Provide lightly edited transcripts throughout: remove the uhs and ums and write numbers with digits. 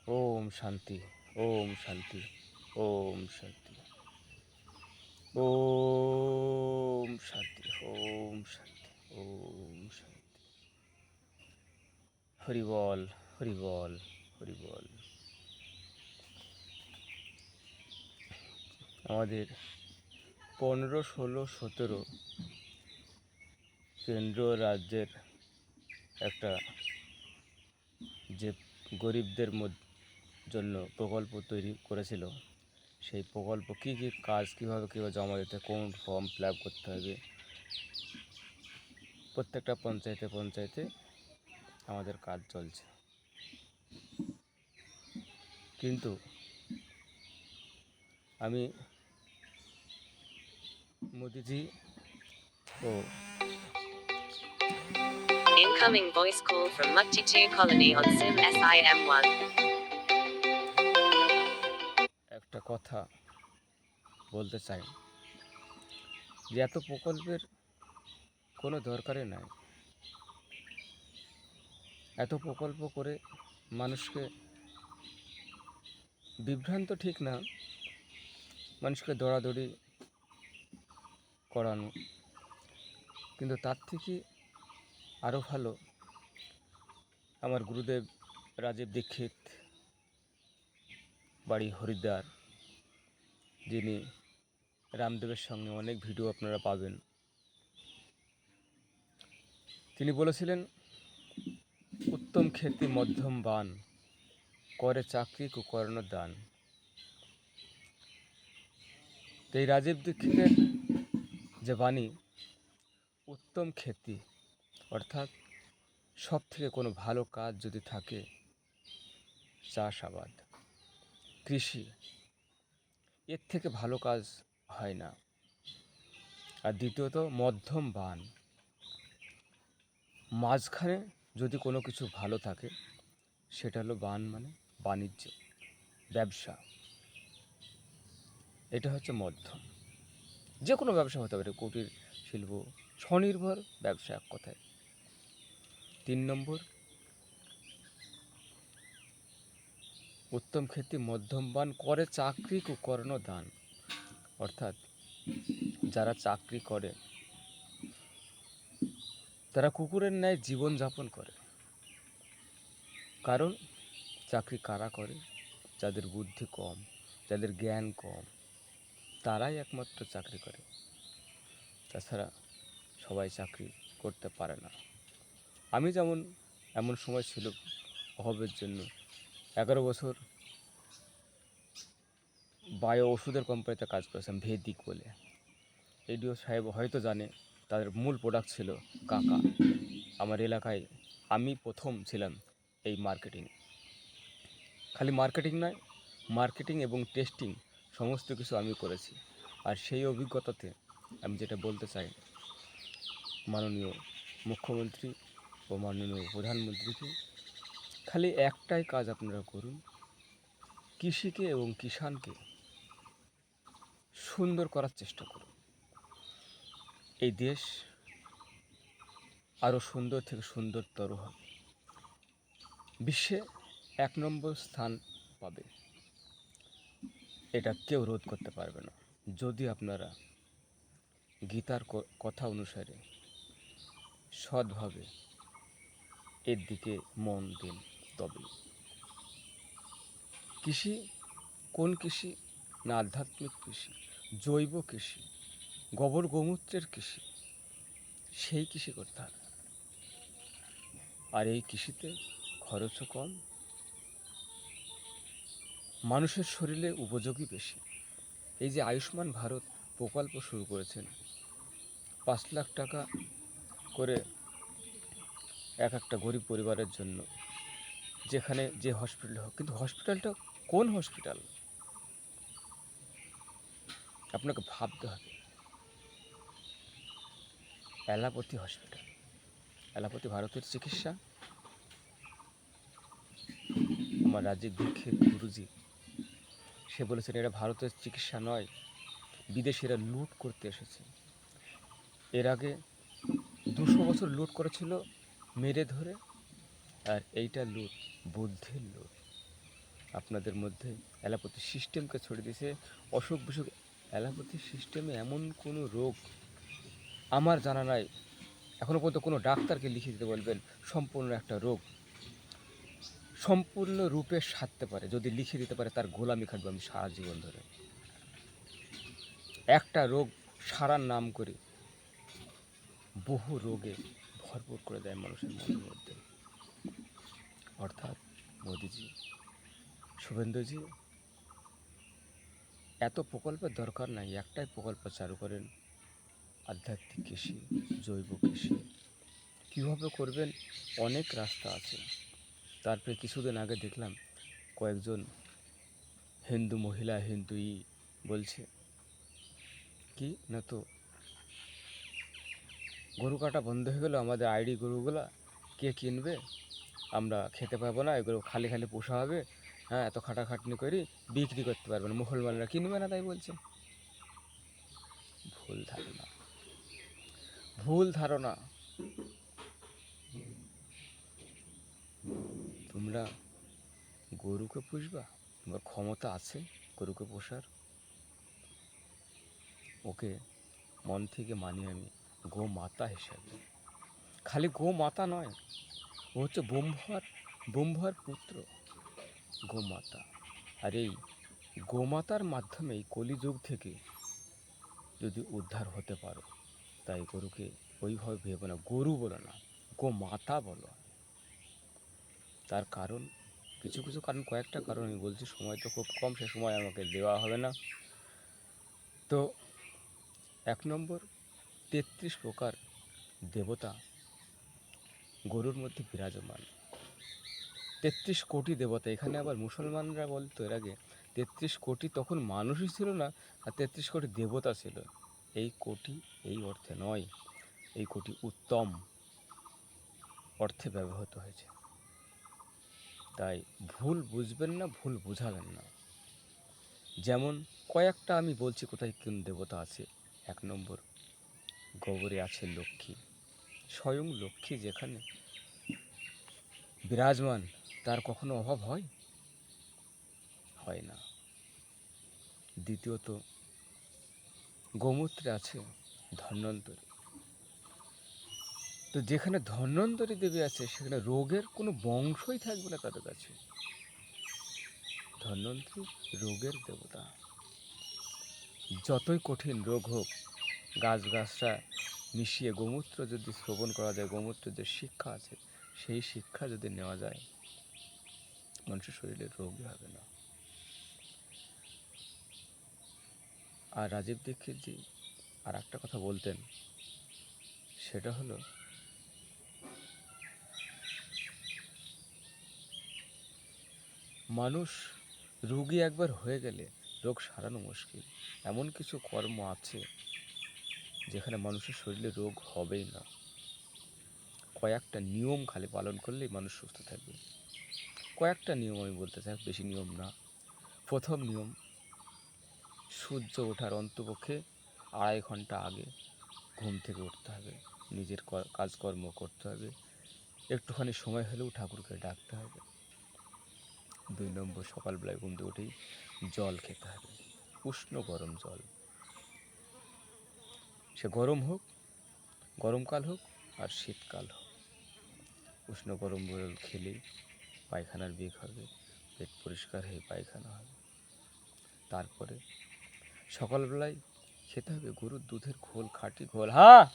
ওম শান্তি, ওম শান্তি, ওম শান্তি, ওম শান্তি, ওম শান্তি, ওম শান্তি। হরি বল, হরি বল, হরি বল। আমাদের 15, 16, 17 কেন্দ্র রাজ্যের একটা যে গরিবদের জন্য প্রকল্প তৈরি করেছিল, সেই প্রকল্প কী কী কাজ কীভাবে জমা দিতে, কোন ফর্ম ফিল আপ করতে হবে, প্রত্যেকটা পঞ্চায়েতে আমাদের কাজ চলছে। কিন্তু আমি মোদিজি ও Incoming voice call from Mukti 2 Colony on SIM SIM1. একটা কথা বলতে চাই যে এত প্রকল্পের কোনো দরকারই নাই। এত প্রকল্প করে মানুষকে বিভ্রান্ত ঠিক না, মানুষকে দৌড়াদৌড়ি করানো, কিন্তু তার থেকে আরও ভালো আমার গুরুদেব রাজীব দীক্ষিত, বাড়ি হরিদ্বার, যিনি রামদেবের সঙ্গে অনেক ভিডিও আপনারা পাবেন। তিনি বলেছিলেন, উত্তম খ্যাতি মধ্যম বান, করে চাকরি কুকর্ণ দান। তো এই রাজীব দীক্ষিতের যে বাণী, উত্তম খ্যাতি অর্থাৎ সব থেকে কোনো ভালো কাজ যদি থাকে, চাষাবাদ, কৃষি, এর থেকে ভালো কাজ হয় না। আর দ্বিতীয়ত মধ্যম বান, মাঝখানে যদি কোনো কিছু ভালো থাকে সেটা হলো বান, মানে বাণিজ্য, ব্যবসা। এটা হচ্ছে মধ্যম। যে কোনো ব্যবসা হতে পারে, কুটির শিল্প, স্বনির্ভর ব্যবসা এক কথায়। 3 নম্বর, উত্তম খ্যাতি মধ্যম বান, করে চাকরি কুকর্ণ দান। অর্থাৎ যারা চাকরি করে তারা কুকুরের ন্যায় জীবনযাপন করে। কারণ চাকরি কারা করে? যাদের বুদ্ধি কম, যাদের জ্ঞান কম, তারাই একমাত্র চাকরি করে। তাছাড়া সবাই চাকরি করতে পারে না। আমি যেমন, এমন সময় ছিল অভাবের জন্য 11 বছর বায়ো ওষুধের কোম্পানিতে কাজ করেছিলাম, ভেদিক বলে। এডিও সাহেব হয়তো জানে, তাদের মূল প্রোডাক্ট ছিল কাকা। আমার এলাকায় আমি প্রথম ছিলাম এই মার্কেটিং। খালি মার্কেটিং নয়, মার্কেটিং এবং টেস্টিং সমস্ত কিছু আমি করেছি। আর সেই অভিজ্ঞতাতে আমি যেটা বলতে চাই, মাননীয় মুখ্যমন্ত্রী ও মাননীয় প্রধানমন্ত্রীকে, খালি একটাই কাজ আপনারা করুন, কৃষিকে এবং কিষাণকে সুন্দর করার চেষ্টা করুন। এই দেশ আরও সুন্দর থেকে সুন্দরতর হবে, বিশ্বে 1 নম্বর স্থান পাবে। এটা কেউ রোধ করতে পারবে না, যদি আপনারা গীতার কথা অনুসারে সৎভাবে এর দিকে মন দিন। তবে কৃষি, কোন কৃষি? না আধ্যাত্মিক কৃষি, জৈব কৃষি, গোবর গোমূত্রের কৃষি, সেই কৃষি করতে হবে। আর এই কৃষিতে খরচও কম, মানুষের শরীরে উপযোগী বেশি। এই যে আয়ুষ্মান ভারত প্রকল্প শুরু করেছেন, 5 লাখ টাকা করে একটা গরিব পরিবারের জন্য, যেখানে যে হসপিটাল হোক, কিন্তু হসপিটালটা কোন হসপিটাল আপনাকে ভাবতে হবে। অ্যালোপ্যাথি হসপিটাল, অ্যালোপ্যাথি ভারতের চিকিৎসা। আমার রাজীব দীক্ষিত গুরুজি, সে বলেছেন এটা ভারতের চিকিৎসা নয়, বিদেশিরা লুট করতে এসেছে। এর আগে 200 বছর লুট করেছিল মেরে ধরে, আর এইটা লুট, বুদ্ধির লুট। আপনাদের মধ্যে অ্যালোপ্যাথি সিস্টেমকে ছড়িয়ে দিয়েছে অসুখ বিসুখ। অ্যালোপ্যাথি সিস্টেমে এমন কোনো রোগ আমার জানা নাই, এখনও পর্যন্ত কোনো ডাক্তারকে লিখে দিতে বলবেন সম্পূর্ণ একটা রোগ সম্পূর্ণ রূপে সারতে পারে, যদি লিখে দিতে পারে তার গোলামি খাটবো আমি সারা জীবন ধরে। একটা রোগ সারার নাম করে বহু রোগে ভরপুর করে দেয় মানুষের মনের মধ্যে। অর্থাৎ মোদিজি, শুভেন্দুজি, এত প্রকল্পের দরকার নাই, একটাই প্রকল্প চালু করেন, আধ্যাত্মিক কৃষি, জৈব কৃষি। কীভাবে করবেন অনেক রাস্তা আছে। তারপরে কিছুদিন আগে দেখলাম কয়েকজন হিন্দু মহিলা বলছে কি না, তো গরু কাটা বন্ধ হয়ে গেলো, আমাদের আইডি গরুগুলা কে কিনবে, আমরা খেতে পারবো না, এগুলো খালি খালি পোষা হবে, হ্যাঁ এত খাটাখাটনি করি বিক্রি করতে পারবে না, মুসলমানরা কিনবে না তাই বলছে। ভুল ধারণা, ভুল ধারণা। তোমরা গরুকে পুষবা, তোমার ক্ষমতা আছে গরুকে পোষার, ওকে মন থেকে মানি আমি গো মাতা হিসাবে। খালি গো মাতা নয়, ও হচ্ছে ব্রহ্মার পুত্র গোমাতা। আর এই গোমাতার মাধ্যমেই কলিযুগ থেকে যদি উদ্ধার হতে পারো, তাই গরুকে ওইভাবে ভেবো না, গরু বলো না, গোমাতা বলো। তার কারণ কিছু কিছু কারণ, কয়েকটা কারণ আমি বলছি, সময় তো খুব কম, সে সময় আমাকে দেওয়া হবে না। তো 1 নম্বর, 33 প্রকার দেবতা গরুর মধ্যে বিরাজমান। 33 কোটি দেবতা। এখানে আবার মুসলমানরা বলতো এর আগে 33 কোটি তখন মানুষই ছিল না, আর 33 কোটি দেবতা ছিল। এই কোটি এই অর্থে নয়, এই কোটি উত্তম অর্থে ব্যবহৃত হয়েছে। তাই ভুল বুঝবেন না, ভুল বুঝাবেন না। যেমন কয়েকটা আমি বলছি কোথায় কোন দেবতা আছে। 1 নম্বর, গোবরে আছে লক্ষ্মী, স্বয়ং লক্ষ্মী যেখানে বিরাজমান তার কখনো অভাব হয়? হয় না। দ্বিতীয়ত, গোমূত্রে আছে ধন্বন্তরী। তো যেখানে ধন্বন্তরী দেবী আছে সেখানে রোগের কোনো বংশই থাকবে না তাদের কাছে। ধন্বন্তরী রোগের দেবতা। যতই কঠিন রোগ হোক, গাছগাছরা মিশিয়ে গোমূত্র যদি শ্রবণ করা যায়, গোমূত্রের যে শিক্ষা আছে সেই শিক্ষা যদি নেওয়া যায়, মানুষের শরীরে রোগই হবে না। আর রাজীব দীক্ষিতজি আর একটা কথা বলতেন, সেটা হলো মানুষ রোগী একবার হয়ে গেলে রোগ সারানো মুশকিল। এমন কিছু কর্ম আছে যেখানে মানুষের শরীরে রোগ হবেই না। কয়েকটা নিয়ম খালি পালন করলেই মানুষ সুস্থ থাকবে। কয়েকটা নিয়ম আমি বলতে চাই, বেশি নিয়ম না। প্রথম নিয়ম, সূর্য ওঠার অন্তপক্ষে 2.5 ঘন্টা আগে ঘুম থেকে উঠতে হবে, নিজের কাজকর্ম করতে হবে, একটুখানি সময় হলেও ঠাকুরকে ডাকতে হবে। 2 নম্বর, সকালবেলায় ঘুম থেকে উঠেই জল খেতে হবে, উষ্ণ গরম জল। সে গরম হোক, গরমকাল হোক আর শীতকাল হোক, উষ্ণ গরম জল খেলেই পায়খানার বেগ হবে, পেট পরিষ্কার হয়ে পায়খানা হবে। তারপরে সকালবেলায় খেতে হবে গরুর দুধের ঘোল, খাঁটি ঘোল। হ্যাঁ,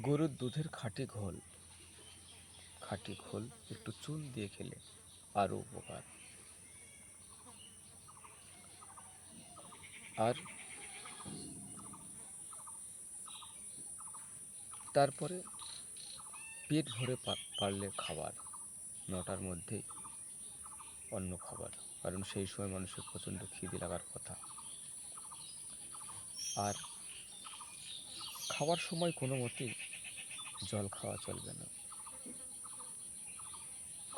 গরুর দুধের খাঁটি ঘোল, খাঁটি ঘোল একটু চুন দিয়ে খেলে আরও উপকার। আর তারপরে পেট ভরে পারলে খাবার, 9টার মধ্যেই অন্য খাবার, কারণ সেই সময় মানুষের প্রচণ্ড খিদে লাগার কথা। আর খাওয়ার সময় কোনো মতেই জল খাওয়া চলবে না।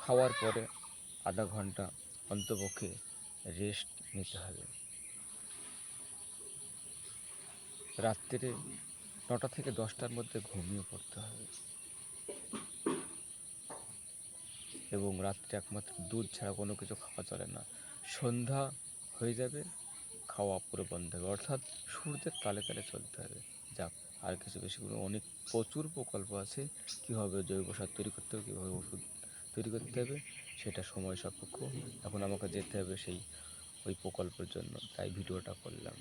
খাওয়ার পরে আধা ঘন্টা অন্তপক্ষে রেস্ট নিতে হবে। রাত্রিরে 9টা থেকে 10টার মধ্যে ঘুমিয়ে পড়তে হবে। এবং রাত্রে একমাত্র দুধ ছাড়া কোনো কিছু খাওয়া চলে না। সন্ধ্যা হয়ে যাবে, খাওয়া পুরো বন্ধ হবে, অর্থাৎ সূর্যের তালে তালে চলতে হবে। যাক, আর কিছু বেশি করে অনেক প্রচুর প্রকল্প আছে, কীভাবে জৈব সার তৈরি করতে হবে, কীভাবে ওষুধ তৈরি করতে হবে, সেটা সময় সাপেক্ষ। এখন আমাকে যেতে হবে ওই প্রকল্পের জন্য, তাই ভিডিওটা করলাম।